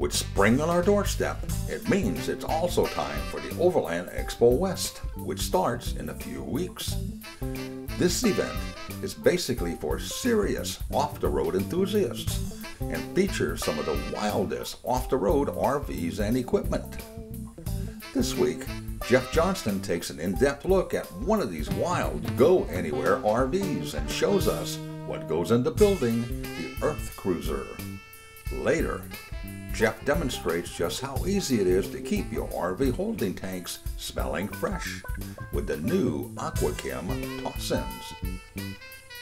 With spring on our doorstep, it means it's also time for the Overland Expo West, which starts in a few weeks. This event is basically for serious off-the-road enthusiasts and features some of the wildest off-the-road RVs and equipment. This week, Jeff Johnston takes an in-depth look at one of these wild go-anywhere RVs and shows us what goes into building the Earth Cruiser. Later, Jeff demonstrates just how easy it is to keep your RV holding tanks smelling fresh with the new AquaChem Toss-Ins.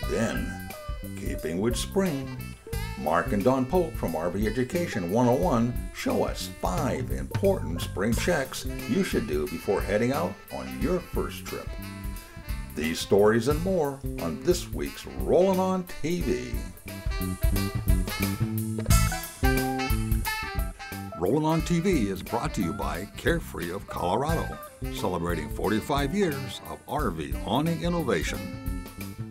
Then, keeping with spring, Mark and Don Polk from RV Education 101 show us 5 important spring checks you should do before heading out on your first trip. These stories and more on this week's Rollin On TV. Rollin On TV is brought to you by Carefree of Colorado, celebrating 45 years of RV awning innovation.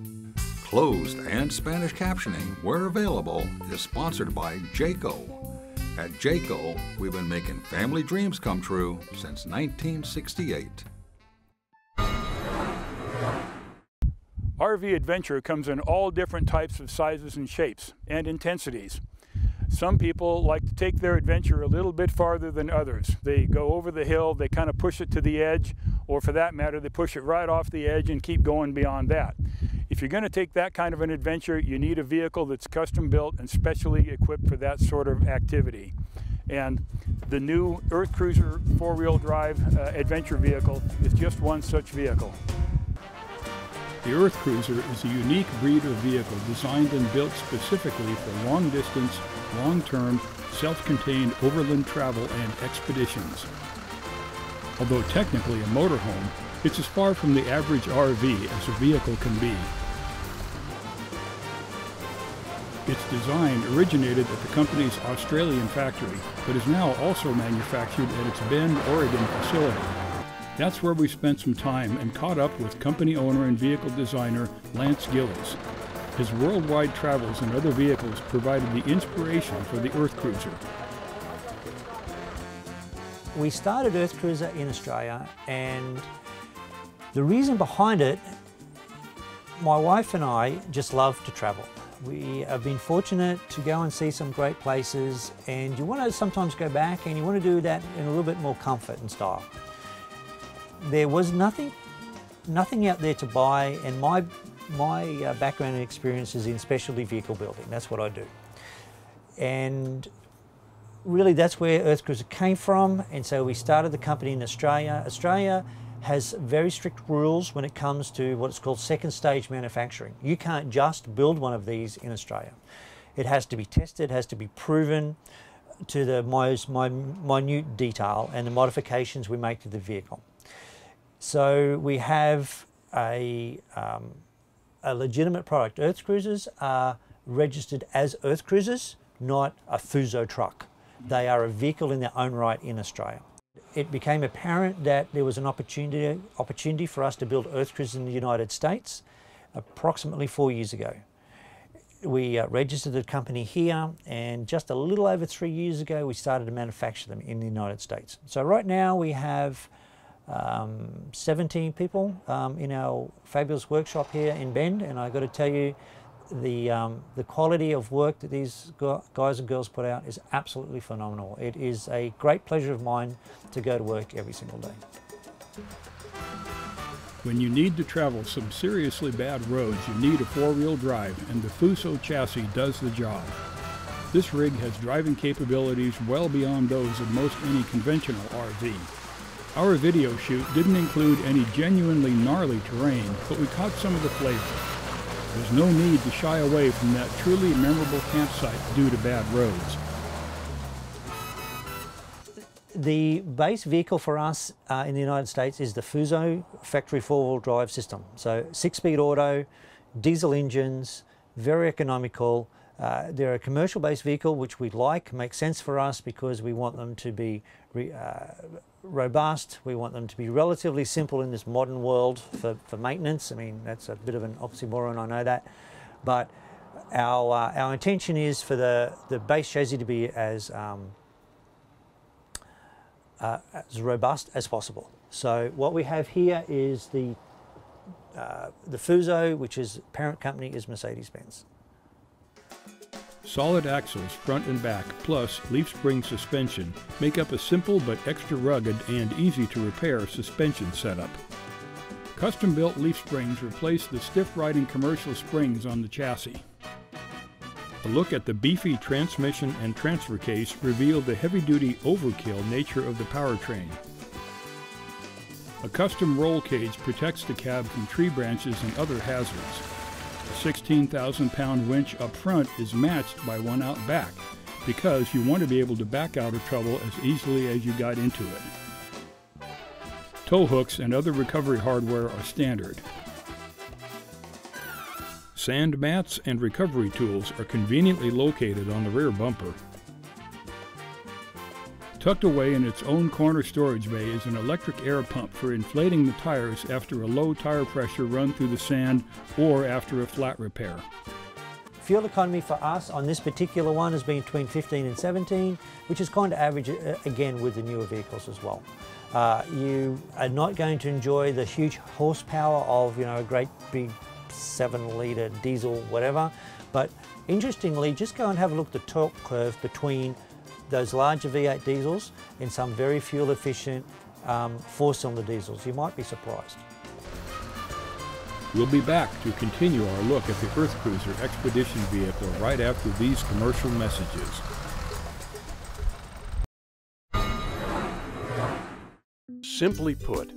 Closed and Spanish captioning, where available, is sponsored by Jayco. At Jayco, we've been making family dreams come true since 1968. RV adventure comes in all different types of sizes and shapes and intensities. Some people like to take their adventure a little bit farther than others. They go over the hill, they kind of push it to the edge, or for that matter, they push it right off the edge and keep going beyond that. If you're going to take that kind of an adventure, you need a vehicle that's custom built and specially equipped for that sort of activity. And the new Earth Cruiser 4-wheel drive adventure vehicle is just one such vehicle. The Earth Cruiser is a unique breed of vehicle designed and built specifically for long-distance, long-term, self-contained overland travel and expeditions. Although technically a motorhome, it's as far from the average RV as a vehicle can be. Its design originated at the company's Australian factory, but is now also manufactured at its Bend, Oregon facility. That's where we spent some time and caught up with company owner and vehicle designer Lance Gillis. His worldwide travels in other vehicles provided the inspiration for the Earth Cruiser. We started Earth Cruiser in Australia, and the reason behind it, my wife and I just love to travel. We have been fortunate to go and see some great places, and you want to sometimes go back and you want to do that in a little bit more comfort and style. There was nothing out there to buy, and my background and experience is in specialty vehicle building. That's what I do. And really that's where Earth Cruiser came from, and so we started the company in Australia. Australia has very strict rules when it comes to what's called second stage manufacturing. You can't just build one of these in Australia. It has to be tested, has to be proven to the most minute detail and the modifications we make to the vehicle. So we have a legitimate product. Earth Cruisers are registered as Earth Cruisers, not a Fuso truck. They are a vehicle in their own right in Australia. It became apparent that there was an opportunity for us to build Earth Cruisers in the United States approximately 4 years ago. We registered the company here, and just a little over 3 years ago we started to manufacture them in the United States. So right now we have 17 people in our fabulous workshop here in Bend, and I've got to tell you, the quality of work that these guys and girls put out is absolutely phenomenal. It is a great pleasure of mine to go to work every single day. When you need to travel some seriously bad roads, you need a 4-wheel drive, and the Fuso chassis does the job. This rig has driving capabilities well beyond those of most any conventional RV. Our video shoot didn't include any genuinely gnarly terrain, but we caught some of the flavor. There's no need to shy away from that truly memorable campsite due to bad roads. The base vehicle for us in the United States is the Fuso factory 4-wheel drive system. So 6-speed auto, diesel engines, very economical. They're a commercial-based vehicle, which we like, makes sense for us because we want them to be robust. We want them to be relatively simple in this modern world for maintenance. I mean, that's a bit of an oxymoron, I know that. But our intention is for the base chassis to be as as robust as possible. So what we have here is the Fuso, which is parent company is Mercedes-Benz. Solid axles front and back, plus leaf spring suspension, make up a simple but extra rugged and easy to repair suspension setup. Custom-built leaf springs replace the stiff-riding commercial springs on the chassis. A look at the beefy transmission and transfer case revealed the heavy-duty overkill nature of the powertrain. A custom roll cage protects the cab from tree branches and other hazards. A 16,000-pound winch up front is matched by one out back because you want to be able to back out of trouble as easily as you got into it. Tow hooks and other recovery hardware are standard. Sand mats and recovery tools are conveniently located on the rear bumper. Tucked away in its own corner storage bay is an electric air pump for inflating the tires after a low tire pressure run through the sand or after a flat repair. Fuel economy for us on this particular one has been between 15 and 17, which is kind of average again with the newer vehicles as well. You are not going to enjoy the huge horsepower of a great big 7-litre diesel, whatever. But interestingly, just go and have a look at the torque curve between those larger V8 diesels and some very fuel efficient 4-cylinder diesels. You might be surprised. We'll be back to continue our look at the Earth Cruiser Expedition vehicle right after these commercial messages. Simply put,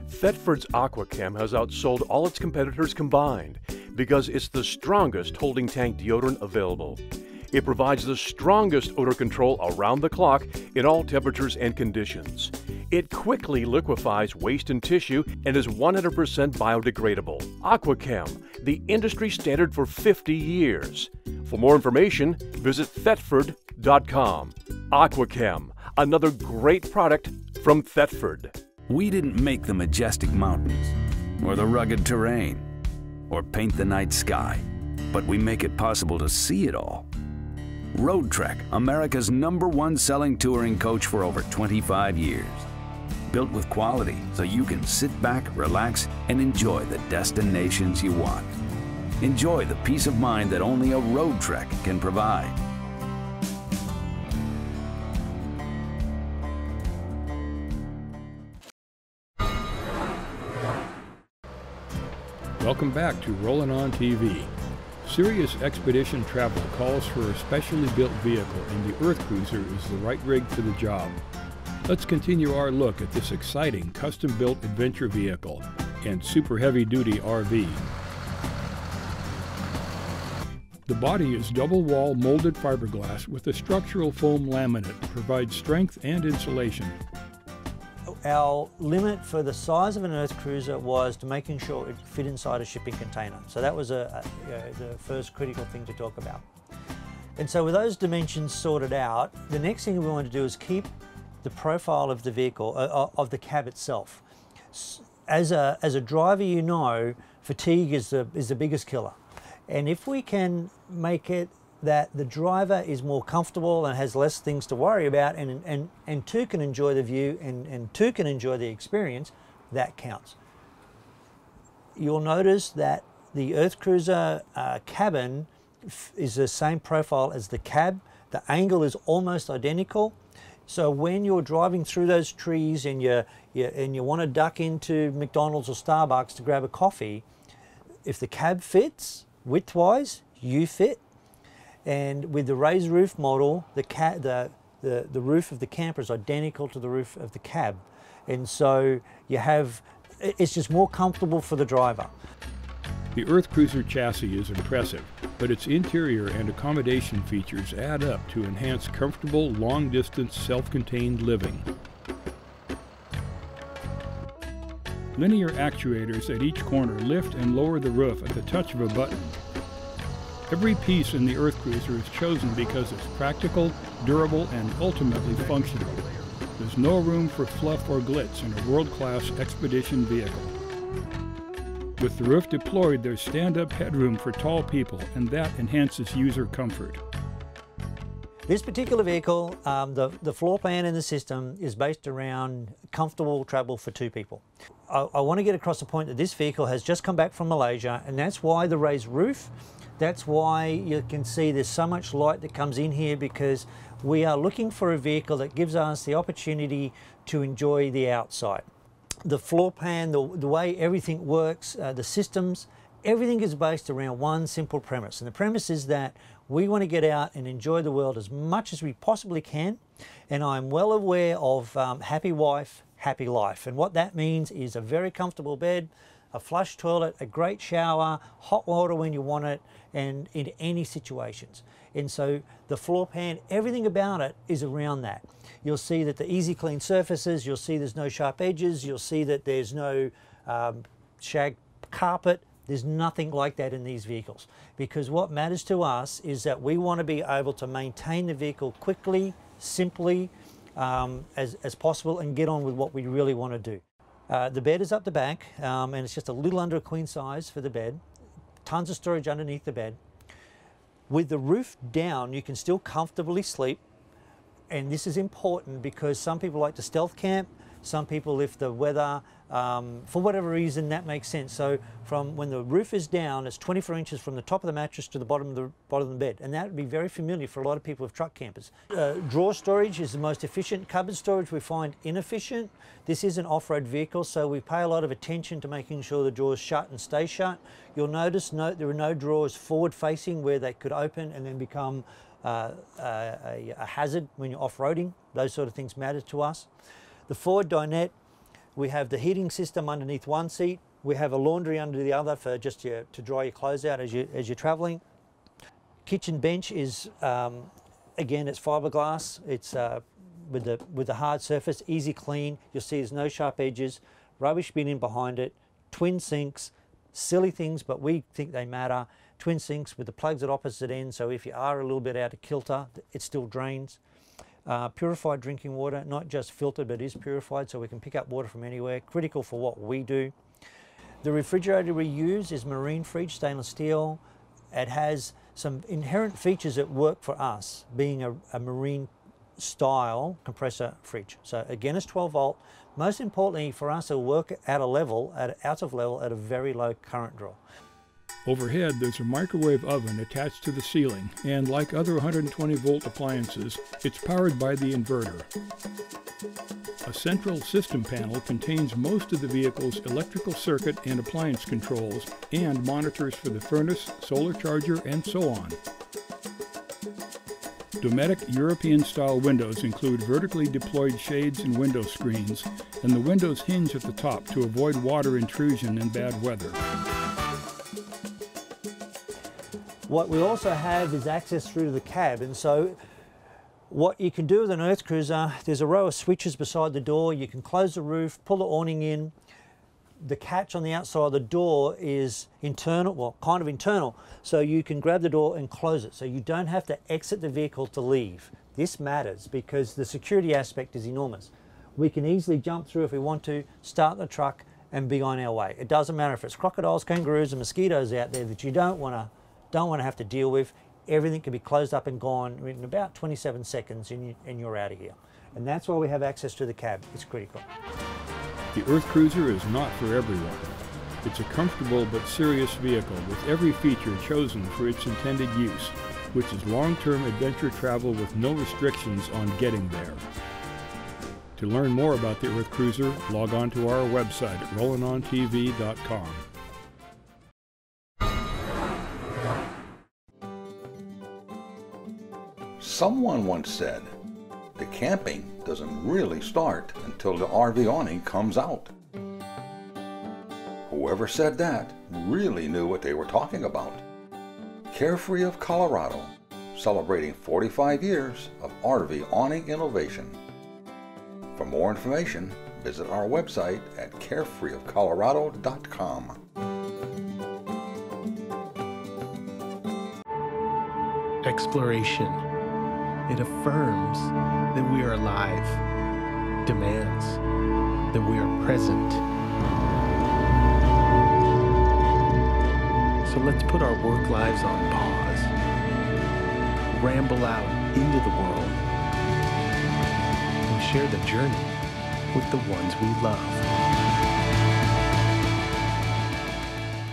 Thetford's AquaChem has outsold all its competitors combined because it's the strongest holding tank deodorant available. It provides the strongest odor control around the clock in all temperatures and conditions. It quickly liquefies waste and tissue and is 100% biodegradable. AquaChem, the industry standard for 50 years. For more information, visit Thetford.com. AquaChem, another great product from Thetford. We didn't make the majestic mountains, or the rugged terrain, or paint the night sky, but we make it possible to see it all. Road Trek, America's #1 selling touring coach for over 25 years. Built with quality so you can sit back, relax, and enjoy the destinations you want. Enjoy the peace of mind that only a Road Trek can provide. Welcome back to Rollin On TV. Serious expedition travel calls for a specially built vehicle, and the Earth Cruiser is the right rig for the job. Let's continue our look at this exciting custom-built adventure vehicle and super heavy-duty RV. The body is double-wall molded fiberglass with a structural foam laminate to provide strength and insulation. Our limit for the size of an Earth Cruiser was to making sure it fit inside a shipping container. So that was the first critical thing to talk about. And so with those dimensions sorted out, the next thing we want to do is keep the profile of the vehicle, of the cab itself. As a driver, fatigue is the biggest killer. And if we can make it that the driver is more comfortable and has less things to worry about, and two can enjoy the view and two can enjoy the experience, that counts. You'll notice that the Earth Cruiser cabin is the same profile as the cab. The angle is almost identical. So when you're driving through those trees and you want to duck into McDonald's or Starbucks to grab a coffee, if the cab fits width-wise, you fit. And with the raised roof model, the roof of the camper is identical to the roof of the cab. And so it's just more comfortable for the driver. The Earth Cruiser chassis is impressive, but its interior and accommodation features add up to enhance comfortable, long-distance, self-contained living. Linear actuators at each corner lift and lower the roof at the touch of a button. Every piece in the Earth Cruiser is chosen because it's practical, durable, and ultimately functional. There's no room for fluff or glitz in a world-class expedition vehicle. With the roof deployed, there's stand-up headroom for tall people, and that enhances user comfort. This particular vehicle, the floor plan in the system is based around comfortable travel for 2 people. I want to get across the point that this vehicle has just come back from Malaysia, and that's why the raised roof. That's why you can see there's so much light that comes in here, because we are looking for a vehicle that gives us the opportunity to enjoy the outside. The floor plan, the way everything works, the systems, everything is based around one simple premise. And the premise is that we want to get out and enjoy the world as much as we possibly can. And I'm well aware of happy wife, happy life. And what that means is a very comfortable bed, a flush toilet, a great shower, hot water when you want it, and in any situations. And so the floor pan, everything about it is around that. You'll see that the easy clean surfaces, you'll see there's no sharp edges, you'll see that there's no shag carpet. There's nothing like that in these vehicles, because what matters to us is that we want to be able to maintain the vehicle quickly, simply, as possible, and get on with what we really want to do. The bed is up the back, and it's just a little under a queen size for the bed. Tons of storage underneath the bed. With the roof down, you can still comfortably sleep, and this is important because some people like to stealth camp. Some people, if the weather, for whatever reason, that makes sense. So from when the roof is down, it's 24 inches from the top of the mattress to the bottom of the bed. And that would be very familiar for a lot of people with truck campers. Drawer storage is the most efficient. Cupboard storage we find inefficient. This is an off-road vehicle, so we pay a lot of attention to making sure the drawers shut and stay shut. You'll notice there are no drawers forward-facing where they could open and then become a hazard when you're off-roading. Those sort of things matter to us. The forward dinette, we have the heating system underneath one seat. We have a laundry under the other for just to dry your clothes out as you're traveling. Kitchen bench is, again, it's fiberglass. It's with the hard surface, easy clean. You'll see there's no sharp edges, rubbish bin in behind it, twin sinks, silly things, but we think they matter. Twin sinks with the plugs at opposite ends, so if you are a little bit out of kilter, it still drains. Purified drinking water, not just filtered, but is purified, so we can pick up water from anywhere. Critical for what we do. The refrigerator we use is marine fridge, stainless steel. It has some inherent features that work for us, being a marine style compressor fridge. So again, it's 12 volt. Most importantly for us, it'll work out of level at a very low current draw. Overhead, there's a microwave oven attached to the ceiling, and like other 120-volt appliances, it's powered by the inverter. A central system panel contains most of the vehicle's electrical circuit and appliance controls, and monitors for the furnace, solar charger, and so on. Dometic European-style windows include vertically deployed shades and window screens, and the windows hinge at the top to avoid water intrusion in bad weather. What we also have is access through the cab, and so what you can do with an earth cruiser, there's a row of switches beside the door. You can close the roof, pull the awning in. The catch on the outside of the door is internal, well, kind of internal, so you can grab the door and close it, so you don't have to exit the vehicle to leave. This matters because the security aspect is enormous. We can easily jump through if we want to, start the truck, and be on our way. It doesn't matter if it's crocodiles, kangaroos, and mosquitoes out there that you don't want to have to deal with. Everything can be closed up and gone in about 27 seconds and you're out of here. And that's why we have access to the cab. It's critical. The Earth Cruiser is not for everyone. It's a comfortable but serious vehicle with every feature chosen for its intended use, which is long-term adventure travel with no restrictions on getting there. To learn more about the Earth Cruiser, log on to our website at rollinontv.com. Someone once said, the camping doesn't really start until the RV awning comes out. Whoever said that really knew what they were talking about. Carefree of Colorado, celebrating 45 years of RV awning innovation. For more information, visit our website at carefreeofcolorado.com. Exploration. It affirms that we are alive, demands that we are present. So let's put our work lives on pause, ramble out into the world and share the journey with the ones we love.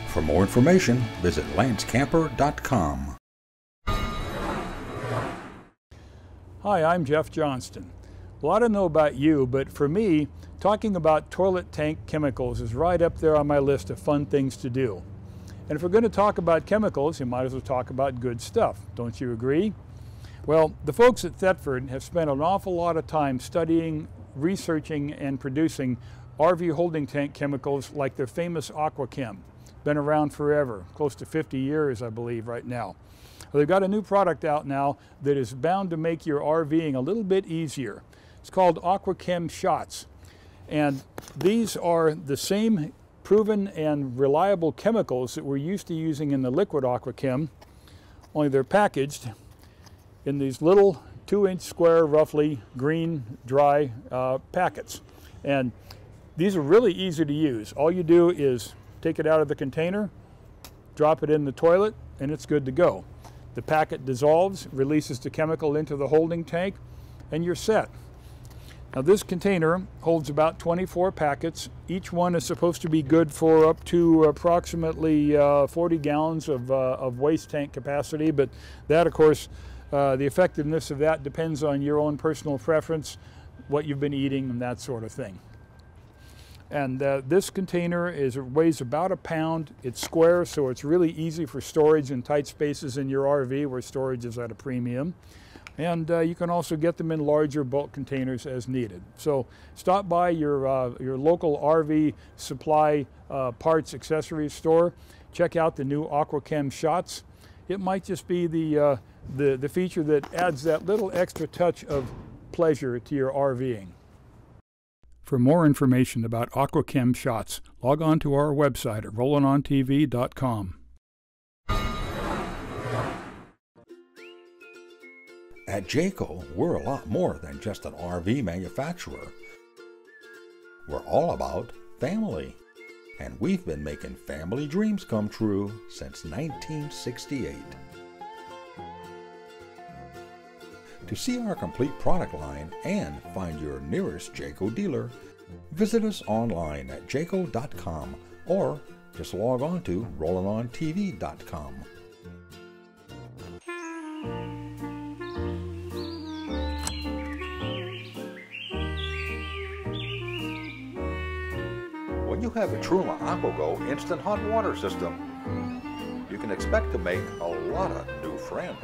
For more information, visit lancecamper.com. Hi, I'm Jeff Johnston. Well, I don't know about you, but for me, talking about toilet tank chemicals is right up there on my list of fun things to do. And if we're going to talk about chemicals, you might as well talk about good stuff. Don't you agree? Well, the folks at Thetford have spent an awful lot of time studying, researching, and producing RV holding tank chemicals like their famous AquaChem. Been around forever, close to 50 years, I believe, right now. Well, they've got a new product out now that is bound to make your RVing a little bit easier. It's called AquaChem Shots. And these are the same proven and reliable chemicals that we're used to using in the liquid AquaChem, only they're packaged in these little 2-inch square, roughly green, dry packets. And these are really easy to use. All you do is take it out of the container, drop it in the toilet, and it's good to go. The packet dissolves, releases the chemical into the holding tank, and you're set. Now this container holds about 24 packets. Each one is supposed to be good for up to approximately 40 gallons of waste tank capacity, but that, of course, the effectiveness of that depends on your own personal preference, what you've been eating, and that sort of thing. And this container weighs about a pound. It's square, so it's really easy for storage in tight spaces in your RV where storage is at a premium. And you can also get them in larger bulk containers as needed. So stop by your local RV supply parts accessories store. Check out the new AquaChem Shots. It might just be the feature that adds that little extra touch of pleasure to your RVing. For more information about AquaChem Shots, log on to our website at rollinontv.com. At Jayco, we're a lot more than just an RV manufacturer. We're all about family, and we've been making family dreams come true since 1968. To see our complete product line and find your nearest Jayco dealer, visit us online at jayco.com or just log on to rollinontv.com. When you have a Truma AquaGo instant hot water system, you can expect to make a lot of new friends.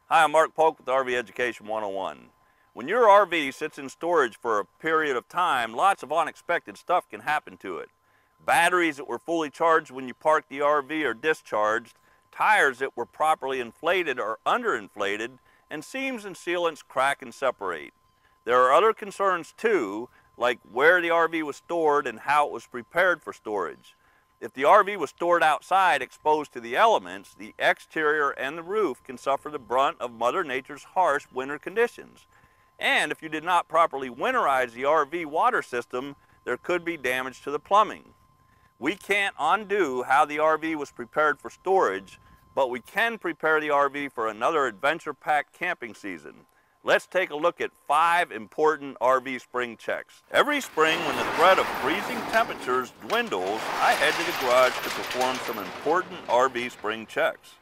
Hi, I'm Mark Polk with RV Education 101. When your RV sits in storage for a period of time, lots of unexpected stuff can happen to it. Batteries that were fully charged when you parked the RV are discharged, tires that were properly inflated are underinflated, and seams and sealants crack and separate. There are other concerns too, like where the RV was stored and how it was prepared for storage. If the RV was stored outside exposed to the elements, the exterior and the roof can suffer the brunt of Mother Nature's harsh winter conditions. And if you did not properly winterize the RV water system, there could be damage to the plumbing. We can't undo how the RV was prepared for storage, but we can prepare the RV for another adventure-packed camping season. Let's take a look at 5 important RV spring checks. Every spring, when the threat of freezing temperatures dwindles, I head to the garage to perform some important RV spring checks.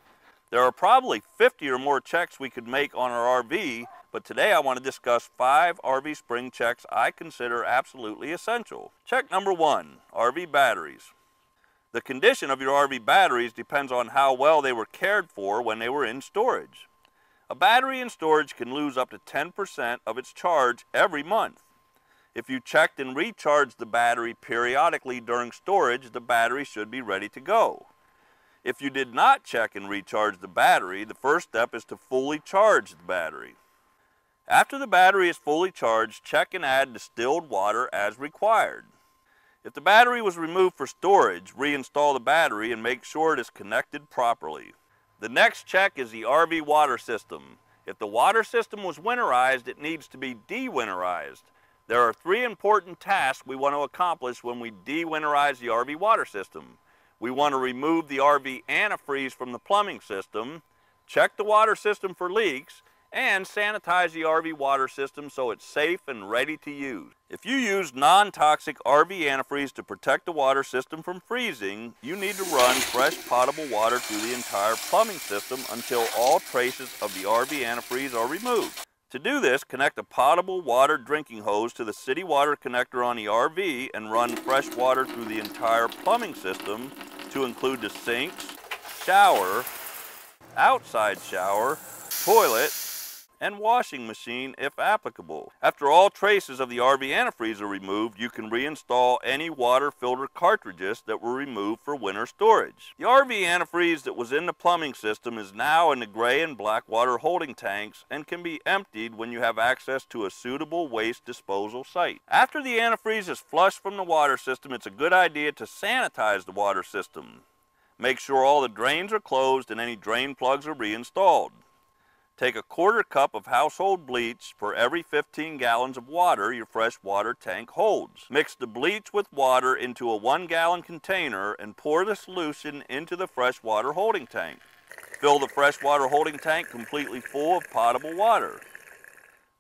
There are probably 50 or more checks we could make on our RV, but today I want to discuss 5 RV spring checks I consider absolutely essential. Check number 1, RV batteries. The condition of your RV batteries depends on how well they were cared for when they were in storage. A battery in storage can lose up to 10% of its charge every month. If you checked and recharged the battery periodically during storage, the battery should be ready to go. If you did not check and recharge the battery, the first step is to fully charge the battery. After the battery is fully charged, check and add distilled water as required. If the battery was removed for storage, reinstall the battery and make sure it is connected properly. The next check is the RV water system. If the water system was winterized, it needs to be de-winterized. There are 3 important tasks we want to accomplish when we de-winterize the RV water system. We want to remove the RV antifreeze from the plumbing system, check the water system for leaks, and sanitize the RV water system so it's safe and ready to use. If you use non-toxic RV antifreeze to protect the water system from freezing, you need to run fresh potable water through the entire plumbing system until all traces of the RV antifreeze are removed. To do this, connect a potable water drinking hose to the city water connector on the RV and run fresh water through the entire plumbing system to include the sinks, shower, outside shower, toilet, and washing machine if applicable. After all traces of the RV antifreeze are removed, you can reinstall any water filter cartridges that were removed for winter storage. The RV antifreeze that was in the plumbing system is now in the gray and black water holding tanks and can be emptied when you have access to a suitable waste disposal site. After the antifreeze is flushed from the water system, it's a good idea to sanitize the water system. Make sure all the drains are closed and any drain plugs are reinstalled. Take a 1/4 cup of household bleach for every 15 gallons of water your fresh water tank holds. Mix the bleach with water into a 1-gallon container and pour the solution into the fresh water holding tank. Fill the fresh water holding tank completely full of potable water.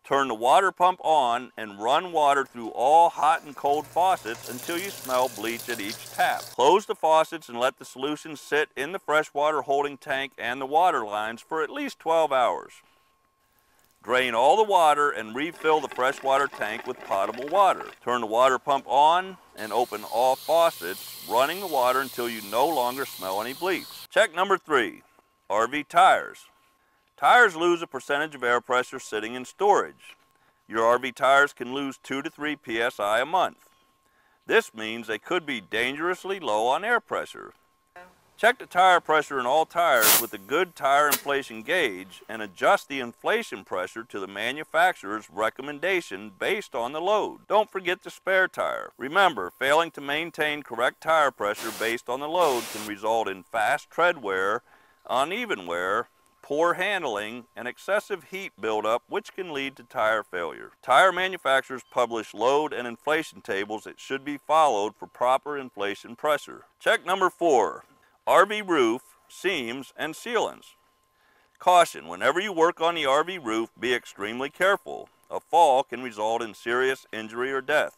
Turn the water pump on and run water through all hot and cold faucets until you smell bleach at each tap. Close the faucets and let the solution sit in the freshwater holding tank and the water lines for at least 12 hours. Drain all the water and refill the freshwater tank with potable water. Turn the water pump on and open all faucets, running the water until you no longer smell any bleach. Check number 3, RV tires. Tires lose a percentage of air pressure sitting in storage. Your RV tires can lose 2 to 3 psi a month. This means they could be dangerously low on air pressure. Check the tire pressure in all tires with a good tire inflation gauge and adjust the inflation pressure to the manufacturer's recommendation based on the load. Don't forget the spare tire. Remember, failing to maintain correct tire pressure based on the load can result in fast tread wear, uneven wear, poor handling, and excessive heat buildup, which can lead to tire failure. Tire manufacturers publish load and inflation tables that should be followed for proper inflation pressure. Check number 4, RV roof, seams, and sealants. Caution, whenever you work on the RV roof, be extremely careful. A fall can result in serious injury or death.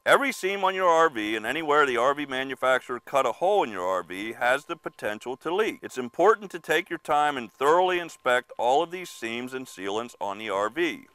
Every seam on your RV and anywhere the RV manufacturer cut a hole in your RV has the potential to leak. It's important to take your time and thoroughly inspect all of these seams and sealants on the RV.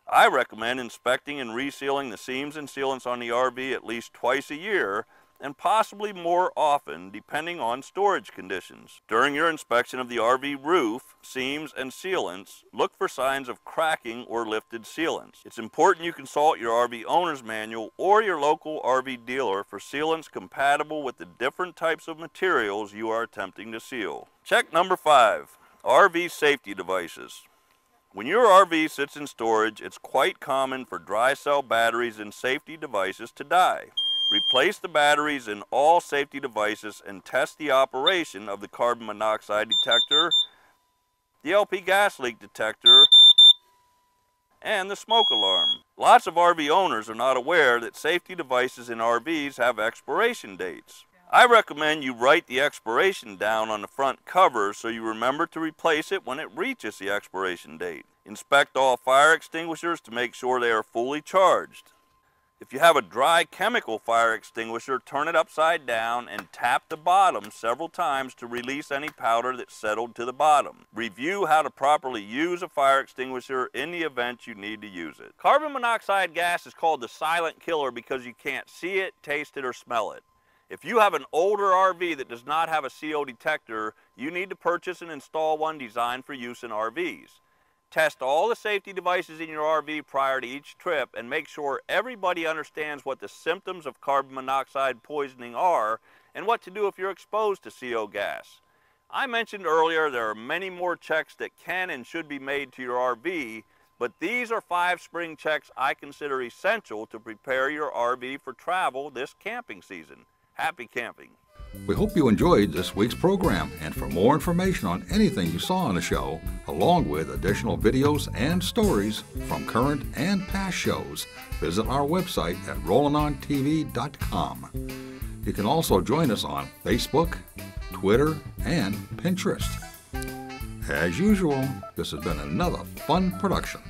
I recommend inspecting and resealing the seams and sealants on the RV at least twice a year and possibly more often depending on storage conditions. During your inspection of the RV roof, seams, and sealants, look for signs of cracking or lifted sealants. It's important you consult your RV owner's manual or your local RV dealer for sealants compatible with the different types of materials you are attempting to seal. Check number 5, RV safety devices. When your RV sits in storage, it's quite common for dry cell batteries and safety devices to die. Replace the batteries in all safety devices and test the operation of the carbon monoxide detector, the LP gas leak detector, and the smoke alarm. Lots of RV owners are not aware that safety devices in RVs have expiration dates. I recommend you write the expiration down on the front cover so you remember to replace it when it reaches the expiration date. Inspect all fire extinguishers to make sure they are fully charged. If you have a dry chemical fire extinguisher, turn it upside down and tap the bottom several times to release any powder that's settled to the bottom. Review how to properly use a fire extinguisher in the event you need to use it. Carbon monoxide gas is called the silent killer because you can't see it, taste it, or smell it. If you have an older RV that does not have a CO detector, you need to purchase and install one designed for use in RVs. Test all the safety devices in your RV prior to each trip and make sure everybody understands what the symptoms of carbon monoxide poisoning are and what to do if you're exposed to CO gas. I mentioned earlier there are many more checks that can and should be made to your RV, but these are 5 spring checks I consider essential to prepare your RV for travel this camping season. Happy camping! We hope you enjoyed this week's program, and for more information on anything you saw on the show, along with additional videos and stories from current and past shows, visit our website at rollinontv.com. You can also join us on Facebook, Twitter, and Pinterest. As usual, this has been another fun production.